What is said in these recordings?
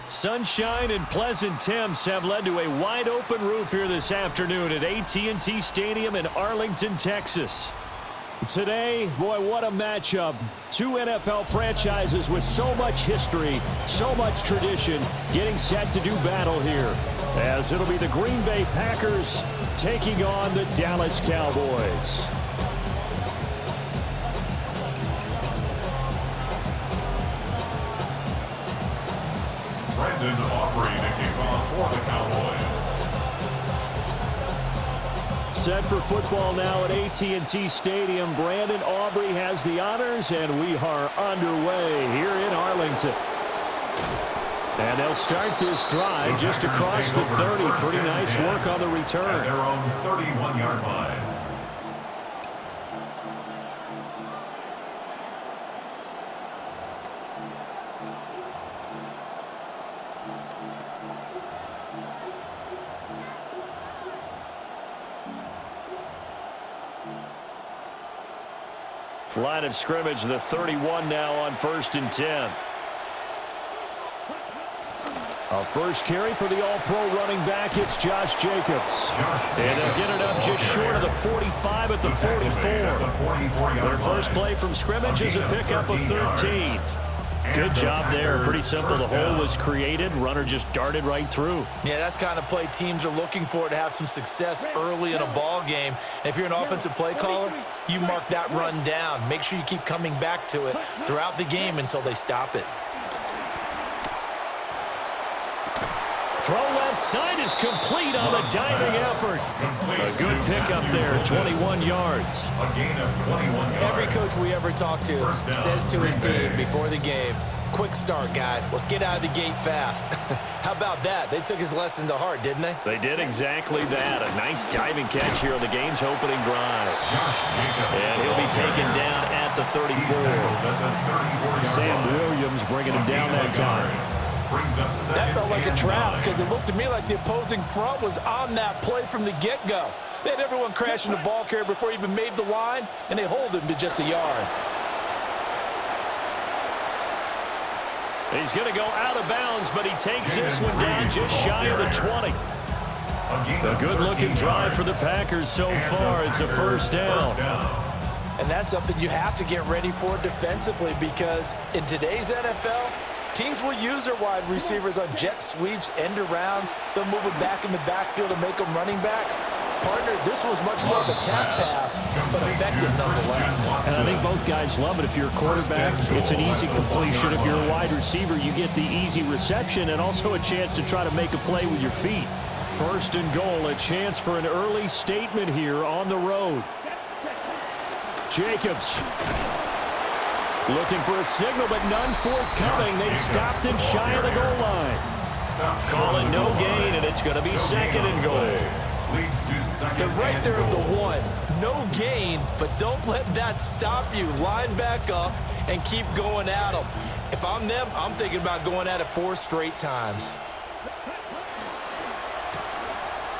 Sunshine and pleasant temps have led to a wide-open roof here this afternoon at AT&T Stadium in Arlington, Texas. Today, boy, what a matchup. Two NFL franchises with so much history, so much tradition, getting set to do battle here, as it'll be the Green Bay Packers taking on the Dallas Cowboys. Brandon Aubrey to kick off for the Cowboys. Set for football now at AT&T Stadium. Brandon Aubrey has the honors, and we are underway here in Arlington. And they'll start this drive just across the 30. Pretty nice work on the return. At their own 31-yard line. Line of scrimmage, the 31 now on 1st and 10. A first carry for the all-pro running back, it's Josh Jacobs. And they'll get it up just short of the 45 at the 44. Their first play from scrimmage is a pickup of 13. Good job there. Pretty simple. The hole was created. Runner just darted right through. Yeah, that's the kind of play teams are looking for to have some success early in a ball game. And if you're an offensive play caller, you mark that run down. Make sure you keep coming back to it throughout the game until they stop it. Throw left side is complete on the diving effort. A good pickup there, 21 yards. A gain of 21 yards. Every coach we ever talk to says to his team before the game, quick start, guys. Let's get out of the gate fast. How about that? They took his lesson to heart, didn't they? They did exactly that. A nice diving catch here on the game's opening drive. And he'll be taken down at the 34. Sam Williams bringing him down that time. That felt like a trap because it looked to me like the opposing front was on that play from the get-go. They had everyone crashing the ball carrier before he even made the line, and they hold him to just a yard. He's going to go out of bounds, but he takes this one down just shy of the 20. A good-looking drive for the Packers so far. It's a first down. And that's something you have to get ready for defensively because in today's NFL, teams will use their wide receivers on jet sweeps, end arounds. They'll move them back in the backfield and make them running backs. Partner, this was much more of a tap pass, but effective nonetheless. And I think both guys love it. If you're a quarterback, it's an easy completion. If you're a wide receiver, you get the easy reception and also a chance to try to make a play with your feet. First and goal, a chance for an early statement here on the road. Jacobs looking for a signal, but none forthcoming. They stopped him shy of the goal line. Call it no gain, and it's going to be second and goal. leads to second. They're right and there at the goal. 1. No gain, but don't let that stop you. Line back up and keep going at them. If I'm them, I'm thinking about going at it 4 straight times.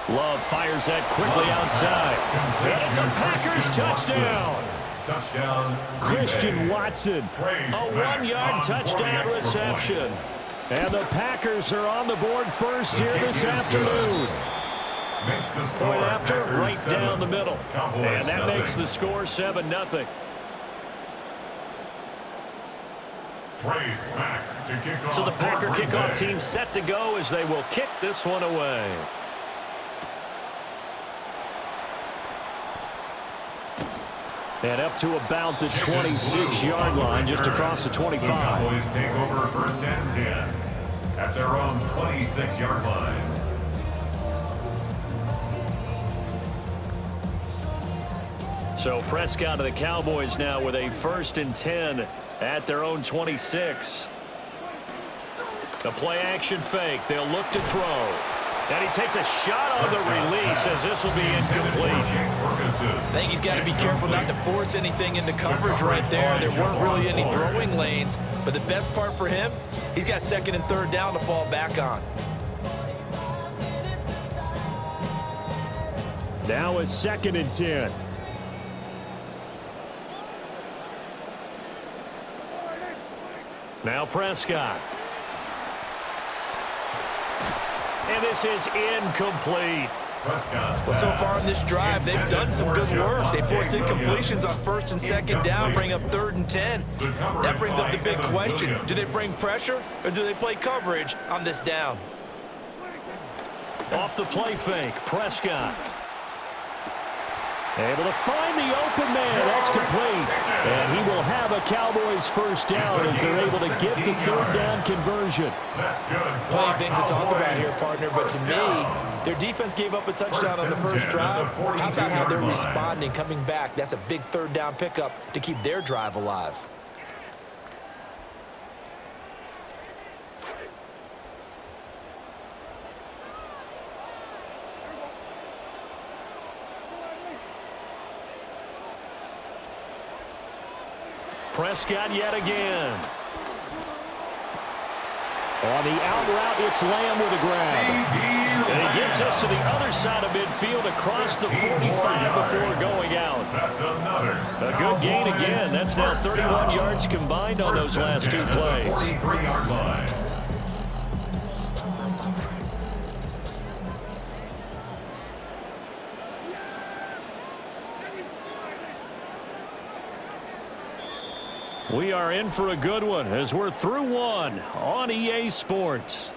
Love fires that quickly outside. And it's a Packers touchdown. Touchdown. Christian Watson, a 1-yard touchdown reception. And the Packers are on the board first here this afternoon. Makes the score Point after, Packers right 7, down the middle. Cowboys And that makes the 0. score 7-0. Trace back to kick off. So the Packer for Green kickoff Bay. team set to go as they will kick this one away. And up to about the 26-yard line, just across the 25. The Cowboys take over first and 10 at their own 26-yard line. So Prescott of the Cowboys now with a first and 10 at their own 26. The play action fake. They'll look to throw. And he takes a shot on the release as this will be incomplete. I think he's got to be careful not to force anything into coverage right there. There weren't really any throwing lanes. But the best part for him, he's got second and third down to fall back on. Now a second and 10. Now Prescott. And this is incomplete. Well, so far in this drive, they've done some good work. They force incompletions on first and second down, bring up third and 10. That brings up the big question. Do they bring pressure or do they play coverage on this down? Off the play fake, Prescott. Able to find the open man. That's complete. And he will have a Cowboys first down as they're able to get the third down conversion. Plenty of things to talk about here, partner, but to me, their defense gave up a touchdown on the first drive. How about how they're responding, coming back? That's a big third down pickup to keep their drive alive. Prescott yet again. On the out route, it's Lamb with a grab. And he gets us to the other side of midfield across the 45 before going out. A good gain again. That's now 31 yards combined on those last 2 plays. 43-yard line. We are in for a good one as we're through one on EA Sports.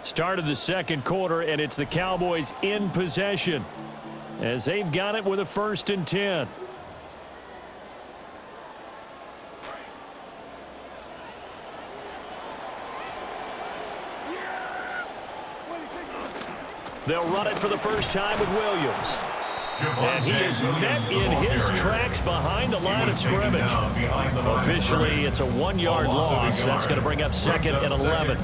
Start of the second quarter, and it's the Cowboys in possession as they've got it with a first and 10. They'll run it for the first time with Williams. And he is met in his tracks behind the line of scrimmage. Officially, it's a 1-yard loss. That's going to bring up second and 11.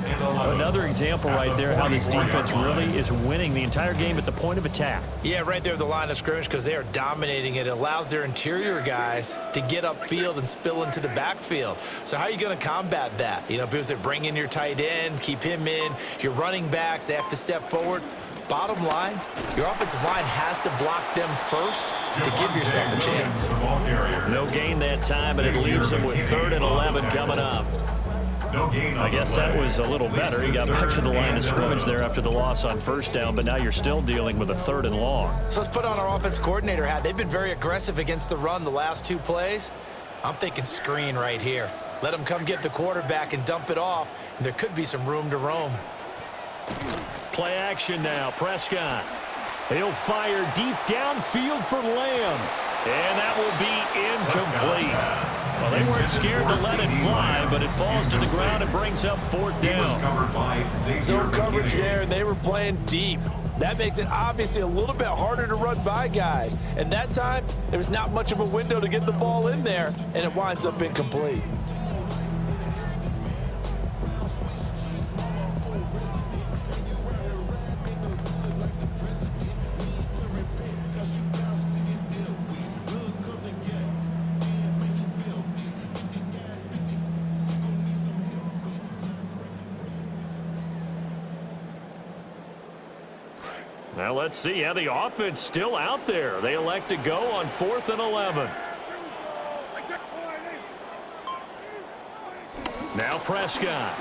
Another example right there how this defense really is winning the entire game at the point of attack. Yeah, right there at the line of scrimmage because they are dominating it. It allows their interior guys to get upfield and spill into the backfield. So how are you going to combat that? You know, because they bring in your tight end, keep him in. Your running backs, they have to step forward. Bottom line, your offensive line has to block them first to give yourself a chance. No gain that time, and it leaves him with 3rd and 11 coming up. I guess that was a little better. He got back to the line of scrimmage there after the loss on first down, but now you're still dealing with a 3rd and long. So let's put on our offense coordinator hat. They've been very aggressive against the run the last 2 plays. I'm thinking screen right here. Let them come get the quarterback and dump it off, and there could be some room to roam. Play action now, Prescott. He'll fire deep downfield for Lamb. And that will be incomplete. Well, they weren't scared to let it fly, but it falls to the ground and brings up 4th down. Zone coverage there, and they were playing deep. That makes it obviously a little bit harder to run by guys. And that time, there was not much of a window to get the ball in there, and it winds up incomplete. Now let's see how the offense still out there. They elect to go on 4th and 11. Now Prescott.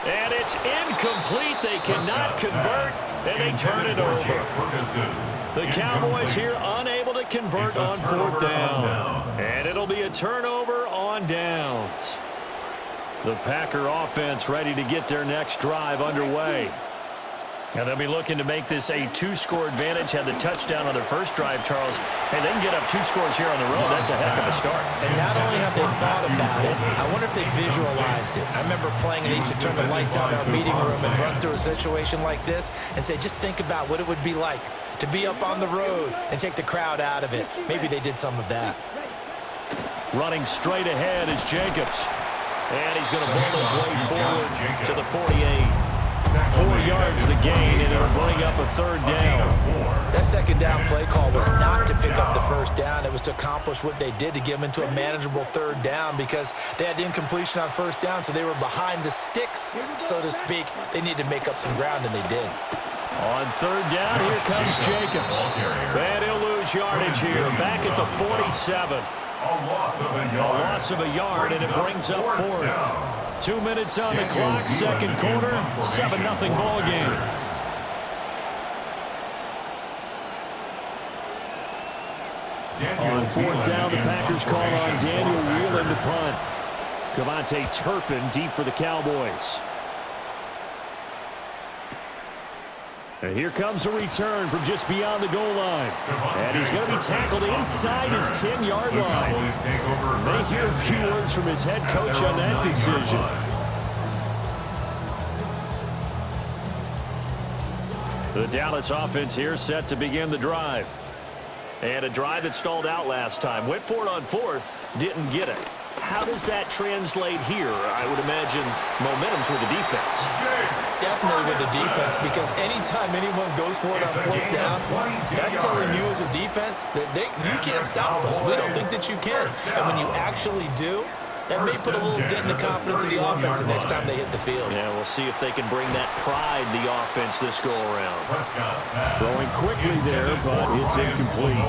And it's incomplete. They cannot convert, and they turn it over. The Cowboys here unable to convert on 4th down. And it'll be a turnover on downs. The Packer offense ready to get their next drive underway. And they'll be looking to make this a 2-score advantage. Had the touchdown on their first drive, Charles. Hey, they can get up 2 scores here on the road. That's a heck of a start. And not only have they thought about it, I wonder if they visualized it. I remember playing and they used to turn the lights out in our meeting room and run through a situation like this and say, just think about what it would be like to be up on the road and take the crowd out of it. Maybe they did some of that. Running straight ahead is Jacobs. And he's going to bull his way forward to the 48. 4 yards the gain, and it'll bring up a 3rd down. That 2nd down play call was not to pick up the 1st down. It was to accomplish what they did to get them into a manageable 3rd down because they had incompletion on 1st down, so they were behind the sticks, so to speak. They needed to make up some ground, and they did. On 3rd down, here comes Jacobs. And he'll lose yardage here, back at the 47. A loss of a yard, and it brings up 4th. 2 minutes on the clock, 2nd quarter, 7-0 ball game. On 4th down, the Packers call on Daniel Whelan to punt. Cavante Turpin deep for the Cowboys. And here comes a return from just beyond the goal line. And he's going to be tackled inside his 10-yard line. May hear a few words from his head coach on that decision. The Dallas offense here set to begin the drive. And a drive that stalled out last time. Went for it on 4th, didn't get it. How does that translate here? I would imagine momentum's with the defense. Definitely with the defense, because anytime anyone goes for it on 4th down, that's telling you as a defense that you can't stop us. We don't think that you can. And when you actually do, that may put a little dent in the confidence of the offense the next time they hit the field. Yeah, we'll see if they can bring that pride the offense this go-around. Throwing quickly there, but it's incomplete.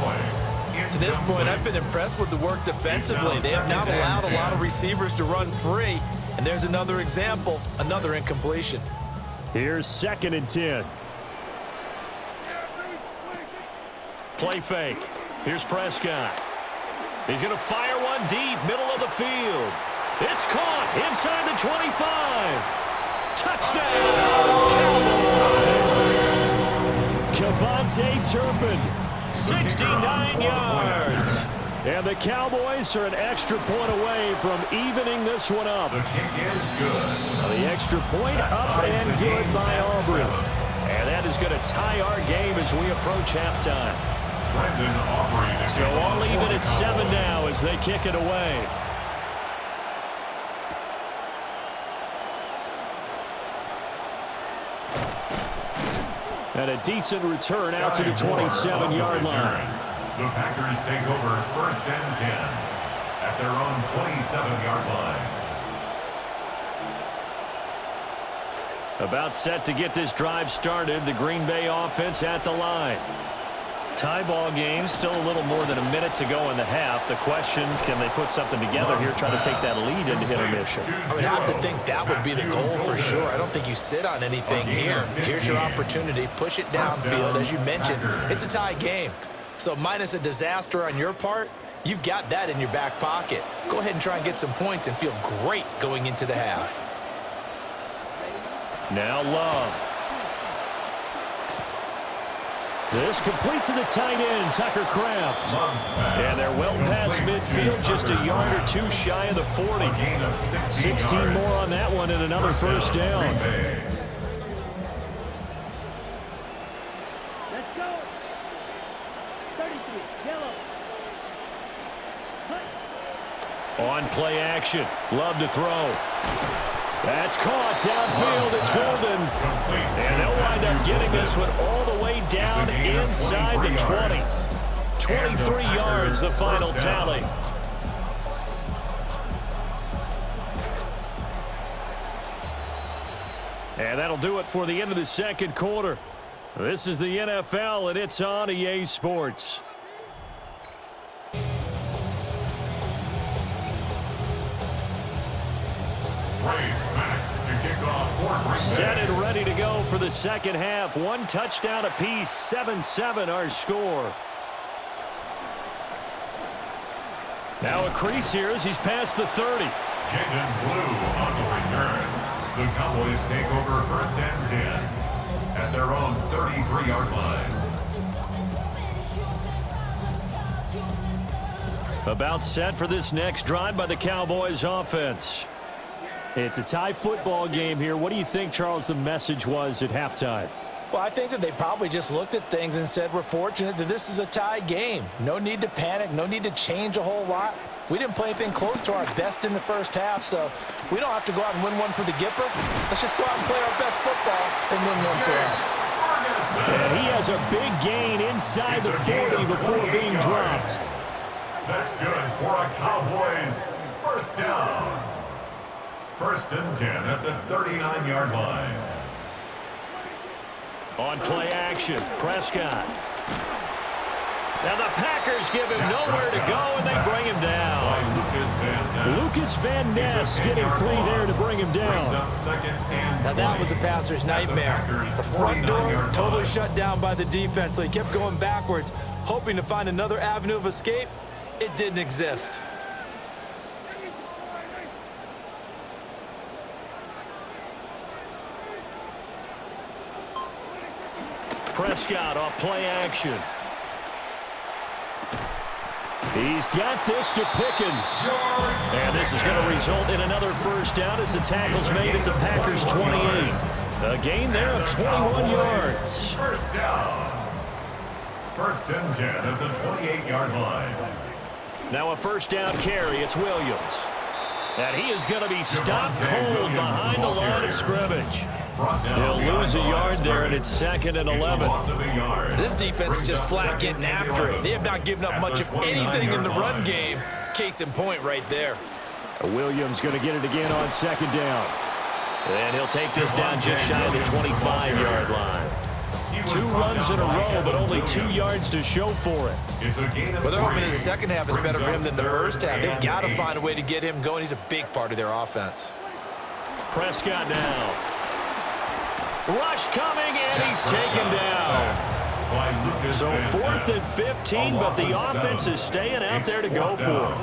To this point, I've been impressed with the work defensively. They have not allowed a lot of receivers to run free. And there's another example, another incompletion. Here's 2nd and 10. Play fake. Here's Prescott. He's going to fire one deep, middle of the field. It's caught inside the 25. Touchdown, Cowboys. Cavante Turpin. 69 yards. And the Cowboys are an extra point away from evening this one up. The kick is good. The extra point up and good by Aubrey. And that is going to tie our game as we approach halftime. So all even at 7 now as they kick it away. And a decent return out to the 27-yard line. The Packers take over 1st and 10 at their own 27-yard line. About set to get this drive started. The Green Bay offense at the line. Tie ball game, still a little more than a minute to go in the half. The question, can they put something together here, trying to take that lead into intermission? I would have to think that would be the goal for sure. I don't think you sit on anything here. Here's your opportunity. Push it downfield. As you mentioned, it's a tie game. So minus a disaster on your part, you've got that in your back pocket. Go ahead and try and get some points and feel great going into the half. Now Love. This complete to the tight end, Tucker Kraft. And they're well past midfield, just a yard or 2 shy of the 40. 16 more on that one and another 1st down. Let's go. 33, yellow. On play action, Love to throw. That's caught downfield. It's golden. And they'll wind up getting this one all the way down inside the 20. 23 yards, the final tally. And that'll do it for the end of the 2nd quarter. This is the NFL, and it's on EA Sports. Set and ready to go for the second half. One touchdown apiece, 7-7 our score. Now a crease here as he's past the 30. Jaden Blue on the return. The Cowboys take over first and 10 at their own 33-yard line. About set for this next drive by the Cowboys offense. It's a tie football game here. What do you think, Charles, the message was at halftime? Well, I think that they probably just looked at things and said, we're fortunate that this is a tie game. No need to panic, no need to change a whole lot. We didn't play anything close to our best in the first half, so we don't have to go out and win one for the Gipper. Let's just go out and play our best football and win one for us. And he has a big gain inside the 40 before being dropped. That's good for a Cowboys first down. First and 10 at the 39-yard line. On play action, Prescott. Now the Packers give him nowhere to go, and they bring him down. Lucas Van Ness getting free there to bring him down. Now that was a passer's nightmare. The front door totally shut down by the defense, so he kept going backwards, hoping to find another avenue of escape. It didn't exist. Prescott off play action. He's got this to Pickens. And this is going to result in another first down as the tackle's made at the Packers' 28. A gain there of 21 yards. First down. First and 10 at the 28-yard line. Now a first down carry. It's Williams. And he is going to be stopped cold behind the line of scrimmage. He'll lose a yard there, and it's second and 11. This defense is just flat getting after it. They have not given up much of anything in the run game. Case in point right there. Williams going to get it again on second down. And he'll take this down just shy of the 25-yard line. 2 runs in a row, but only 2 yards to show for it. Well, they're hoping that the second half is better for him than the first half. They've got to find a way to get him going. He's a big part of their offense. Prescott now. Rush coming, and he's taken down. So 4th and 15, but the offense is staying out there to go for it.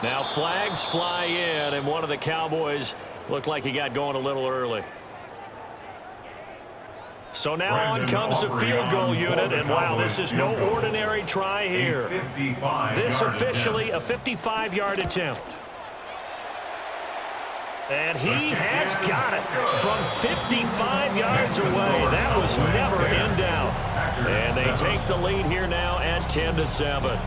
Now flags fly in, and one of the Cowboys looked like he got going a little early. So now on comes the field goal unit, and wow, this is no ordinary try here. This officially a 55-yard attempt. And he has got it from 55 yards away. That was never in doubt. And they take the lead here now at 10-7.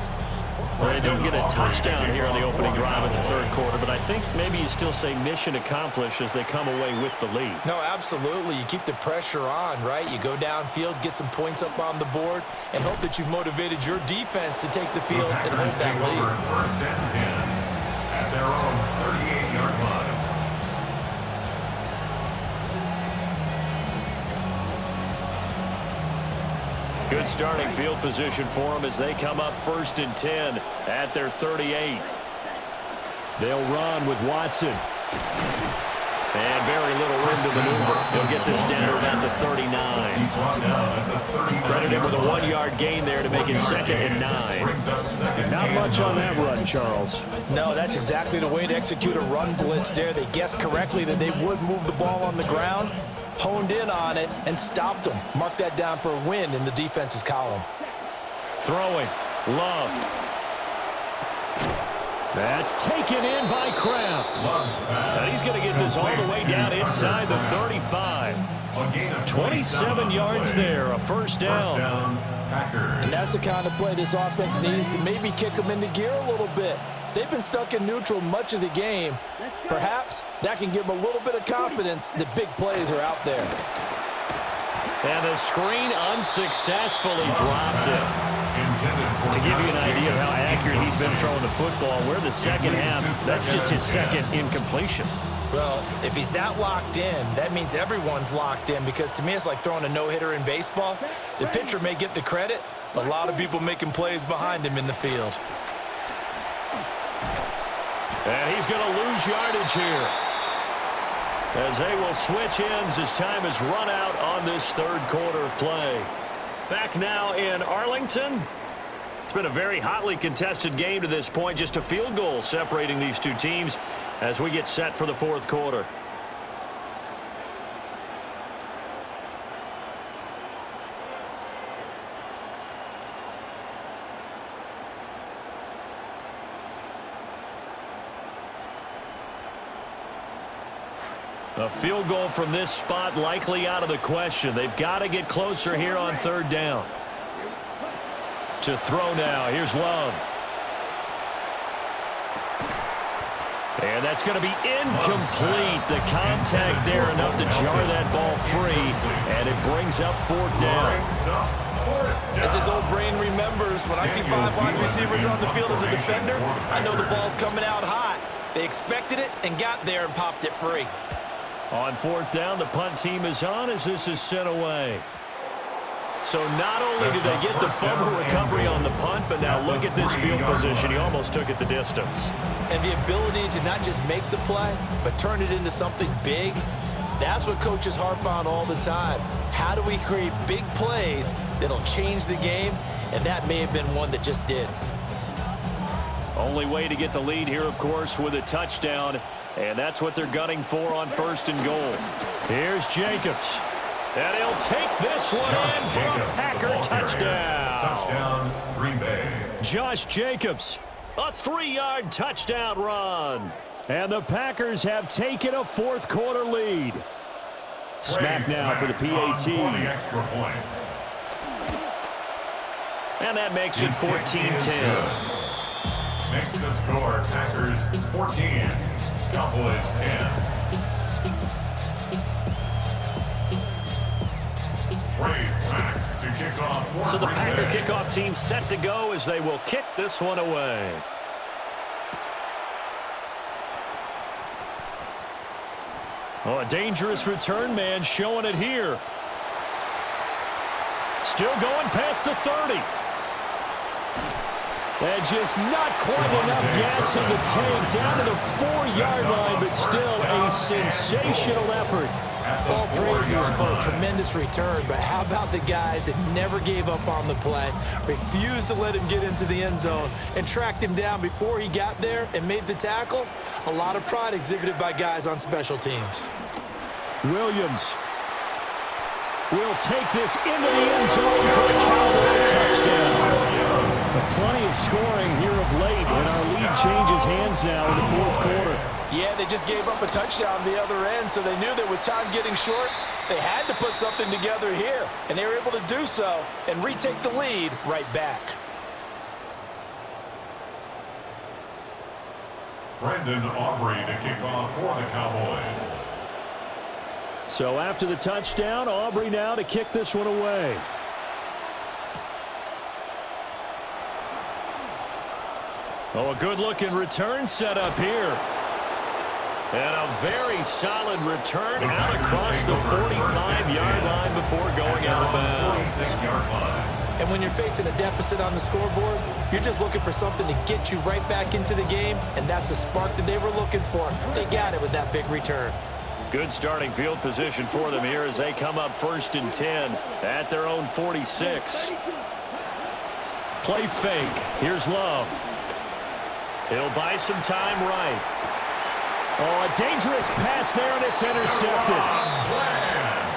Well, they don't get a touchdown here on the opening drive of the third quarter, but I think maybe you still say mission accomplished as they come away with the lead. No, absolutely. You keep the pressure on, right? You go downfield, get some points up on the board, and hope that you've motivated your defense to take the field and hold that lead. First and 10 at their own 38-yard line. Good starting field position for them as they come up first and 10 at their 38. They'll run with Watson. And very little room to maneuver. They'll get this down to about the 39. Credit him with a 1-yard gain there to make it 2nd and 9. Not much on that run, Charles. No, that's exactly the way to execute a run blitz there. They guessed correctly that they would move the ball on the ground, honed in on it, and stopped them. Mark that down for a win in the defense's column. Throwing. Love. That's taken in by Kraft. And he's going to get this all the way down inside the 35. 27 yards there, a first down. And that's the kind of play this offense needs to maybe kick them into gear a little bit. They've been stuck in neutral much of the game. Perhaps that can give them a little bit of confidence that big plays are out there. And the screen unsuccessfully dropped it. To give you an idea of how accurate he's been throwing the football, we're in the second half. That's just his second incompletion. Well, if he's that locked in, that means everyone's locked in, because to me it's like throwing a no-hitter in baseball. The pitcher may get the credit, but a lot of people making plays behind him in the field. And he's going to lose yardage here, as they will switch ends as time has run out on this third quarter of play. Back now in Arlington. It's been a very hotly contested game to this point. Just a field goal separating these two teams as we get set for the fourth quarter. A field goal from this spot likely out of the question. They've got to get closer here on third down. To throw now. Here's Love. And that's going to be incomplete. The contact there enough to jar that ball free, and it brings up fourth down. As his old brain remembers, when I see 5 wide receivers on the field as a defender, I know the ball's coming out hot. They expected it and got there and popped it free. On fourth down, the punt team is on as this is sent away. So not only did they get the fumble recovery on the punt, but now look at this field position. He almost took it the distance. And the ability to not just make the play, but turn it into something big, that's what coaches harp on all the time. How do we create big plays that'll change the game? And that may have been one that just did. Only way to get the lead here, of course, with a touchdown. And that's what they're gunning for on first and goal. Here's Jacobs. And he'll take this one in for a Packer touchdown. Touchdown, Green Bay. Josh Jacobs, a 3-yard touchdown run. And the Packers have taken a fourth quarter lead. Snap now for the PAT. Extra point. And that makes it 14-10. Makes the score Packers 14. Cowboys 10. To kick off. So the Packer kickoff team set to go as they will kick this one away. Oh, a dangerous return man showing it here. Still going past the 30. And just not quite enough gas in the tank, down to the 4-yard line, but still a sensational effort. All praises for a tremendous return, but how about the guys that never gave up on the play, refused to let him get into the end zone, and tracked him down before he got there and made the tackle? A lot of pride exhibited by guys on special teams. Williams will take this into the end zone for a Cowboy touchdown. Plenty of scoring here of late, and our lead changes hands now in the fourth quarter. Yeah, they just gave up a touchdown the other end, so they knew that with time getting short, they had to put something together here, and they were able to do so and retake the lead right back. Brendan Aubrey to kick off for the Cowboys. So after the touchdown, Aubrey now to kick this one away. Oh, a good-looking return set up here. And a very solid return out across the 45-yard line before going out of bounds. And when you're facing a deficit on the scoreboard, you're just looking for something to get you right back into the game, and that's the spark that they were looking for. They got it with that big return. Good starting field position for them here as they come up first and 10 at their own 46. Play fake. Here's Love. He'll buy some time right. Oh, a dangerous pass there, and it's intercepted.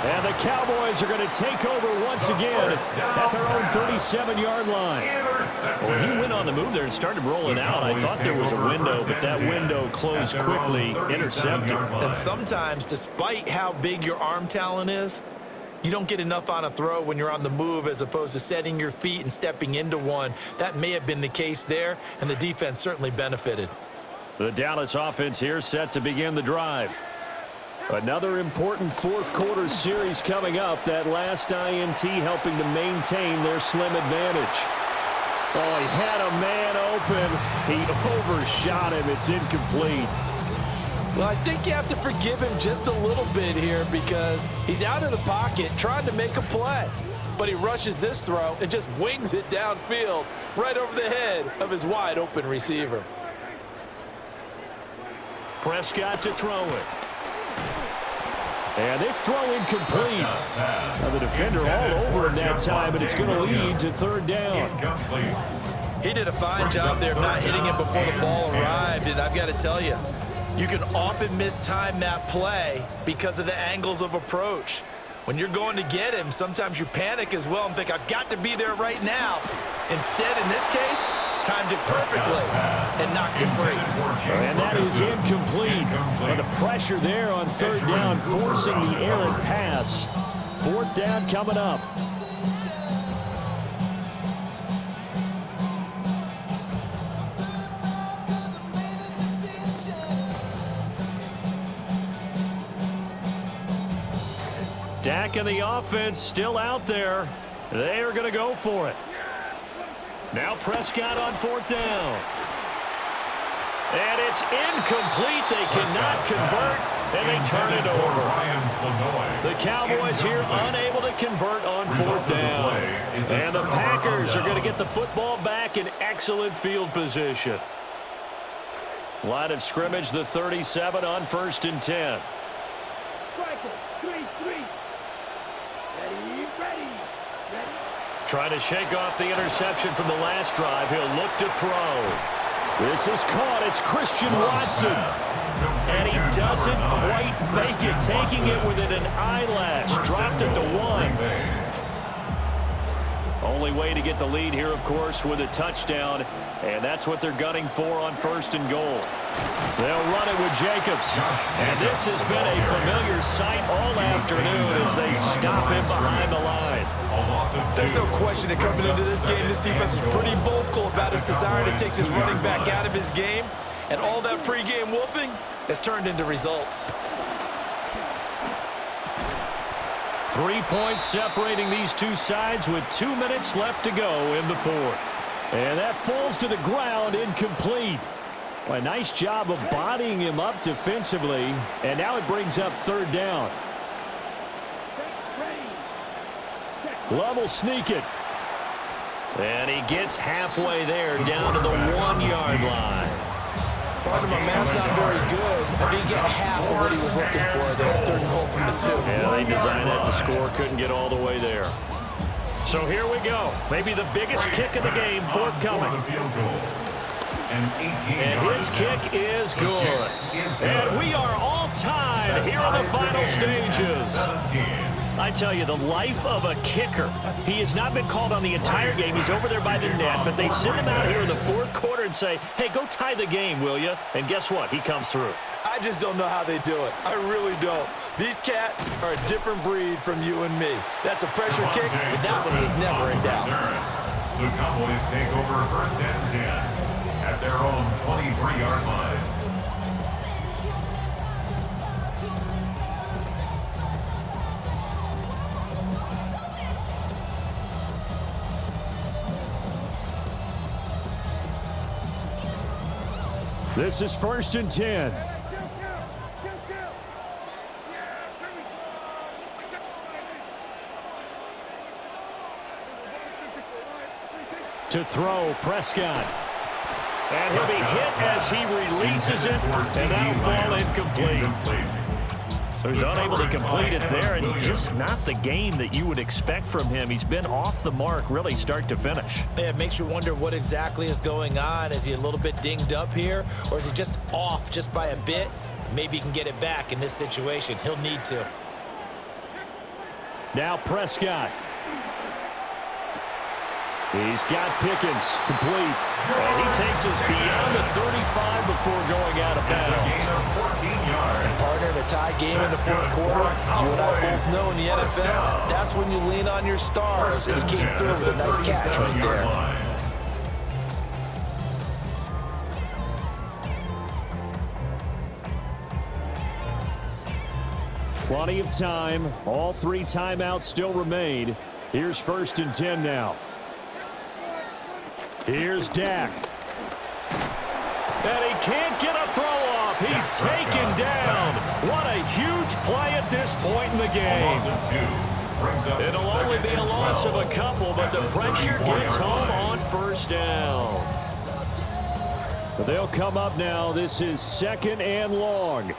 And the Cowboys are going to take over once again at their own 37-yard line. Well, he went on the move there and started rolling out. I thought there was a window, but that window closed quickly, intercepted. And sometimes, despite how big your arm talent is, you don't get enough on a throw when you're on the move as opposed to setting your feet and stepping into one. That may have been the case there, and the defense certainly benefited. The Dallas offense here set to begin the drive. Another important fourth quarter series coming up. That last INT helping to maintain their slim advantage. Oh, he had a man open. He overshot him. It's incomplete. Well, I think you have to forgive him just a little bit here because he's out of the pocket trying to make a play. But he rushes this throw and just wings it downfield right over the head of his wide open receiver. Prescott to throw it. And this throw incomplete. Now the defender all over him that time, and it's going to lead to third down. He did a fine job there of not hitting him before the ball arrived, and I've got to tell you, you can often mistime that play because of the angles of approach. When you're going to get him, sometimes you panic as well and think, I've got to be there right now. Instead, in this case, timed it perfectly and knocked it free. And that is incomplete. And the pressure there on third down, forcing the errant pass. Fourth down coming up. Dak and the offense still out there. They are going to go for it. Now Prescott on fourth down. And it's incomplete. They cannot convert, and they turn it over. The Cowboys here unable to convert on fourth down. And the Packers are going to get the football back in excellent field position. Line of scrimmage, the 37 on 1st and 10. Trying to shake off the interception from the last drive. He'll look to throw. This is caught. It's Christian Watson. And he doesn't quite make it, taking it within an eyelash. Dropped it to 1. Only way to get the lead here, of course, with a touchdown. And that's what they're gunning for on 1st and goal. They'll run it with Jacobs. And this has been a familiar sight all afternoon as they stop him behind the line. There's no question that coming into this game, this defense is pretty vocal about his desire to take this running back out of his game. And all that pregame wolfing has turned into results. 3 points separating these two sides with 2 minutes left to go in the fourth. And that falls to the ground, incomplete. Well, a nice job of bodying him up defensively. And now it brings up third down. Love will sneak it. And he gets halfway there, down to the 1-yard line. Pardon my math's not very good. I mean, he got half of what he was looking for there. Third and goal from the 2. Yeah, they designed that to score. Couldn't get all the way there. So here we go. Maybe the biggest kick of the game forthcoming. And his kick is good. And we are all tied here in the final stages. I tell you, the life of a kicker. He has not been called on the entire game. He's over there by the net, but they send him out here in the fourth quarter and say, hey, go tie the game, will you? And guess what? He comes through. I just don't know how they do it. I really don't. These cats are a different breed from you and me. That's a pressure kick, but that one was never in doubt. The Cowboys take over 1st and 10 at their own 23-yard line. This is 1st and 10. To throw, Prescott. And he'll be hit as he releases it, and that'll fall incomplete. So he's unable to complete it there, and just not the game that you would expect from him. He's been off the mark, really, start to finish. Yeah, it makes you wonder what exactly is going on. Is he a little bit dinged up here, or is he just off just by a bit? Maybe he can get it back in this situation. He'll need to. Now Prescott. He's got Pickens complete. And he takes us beyond the 35 before going out of bounds. And partner, in a tie game in the fourth quarter, you and I both know in the NFL, that's when you lean on your stars. And he came through with a nice catch right there. Plenty of time. All 3 timeouts still remain. Here's 1st and 10 now. Here's Dak. And he can't get a throw off. He's taken down. What a huge play at this point in the game. It'll only be a loss of a couple, but the pressure gets home on 1st down. But they'll come up now. This is 2nd and long.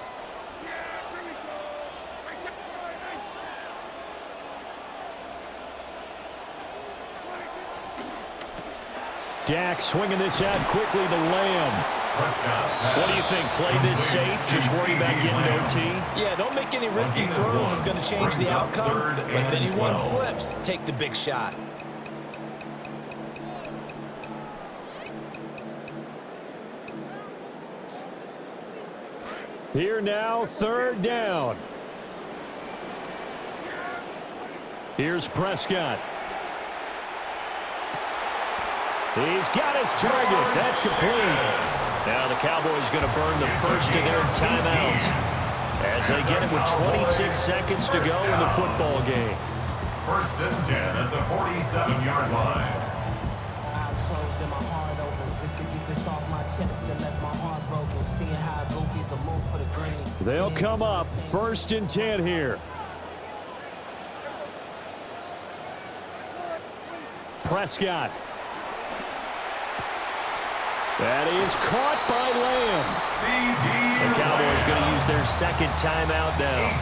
Dak swinging this out quickly to Lamb. What do you think? Play this safe? Just worry about getting OT? Yeah, don't make any risky throws. It's going to change the outcome. But if anyone slips, take the big shot. Here now, 3rd down. Here's Prescott. He's got his target. That's complete. Now the Cowboys going to burn the first of their timeouts as they get it with 26 seconds to go in the football game. 1st and 10 at the 47-yard line. Eyes closed and my heart open just to get this off my chest and left my heart broken. Seeing how goofies a move for the green. They'll come up 1st and 10 here. Prescott. That is caught by Lamb. The Cowboys going to use their 2nd timeout now.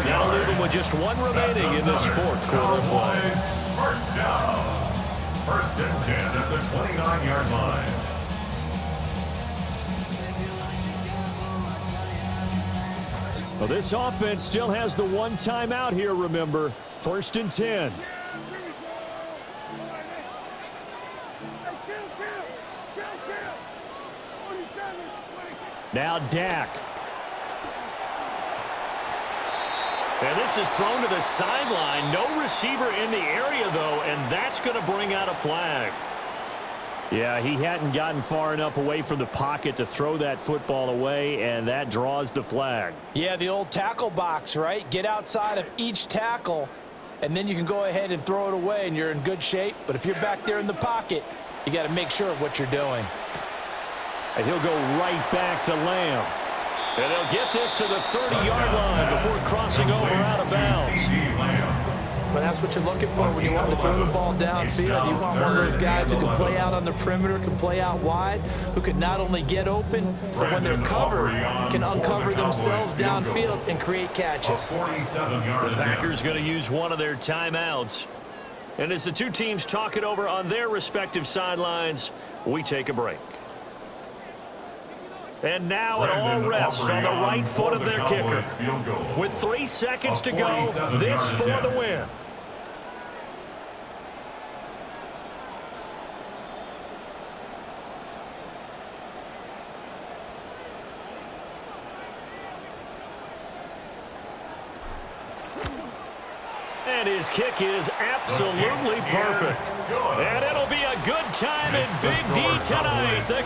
That'll leave them with just 1 remaining in this 4th quarter play. 1st down. 1st and 10 at the 29-yard line. Well, this offense still has the 1 timeout here, remember. 1st and 10. Now Dak. And this is thrown to the sideline. No receiver in the area, though, and that's going to bring out a flag. Yeah, he hadn't gotten far enough away from the pocket to throw that football away, and that draws the flag. Yeah, the old tackle box, right? Get outside of each tackle, and then you can go ahead and throw it away, and you're in good shape. But if you're back there in the pocket, you got to make sure of what you're doing. And he'll go right back to Lamb. And they'll get this to the 30-yard line before crossing over out of bounds. But that's what you're looking for when you want to throw the ball downfield. You want one of those guys who can play out on the perimeter, can play out wide, who can not only get open, but when they're covered, can uncover themselves downfield and create catches. The Packers going to use one of their timeouts. And as the 2 teams talk it over on their respective sidelines, we take a break. And now it all rests on the right foot of their kicker. With 3 seconds to go, this for the win. And his kick is absolutely perfect. And it'll be a good time in Big D tonight. The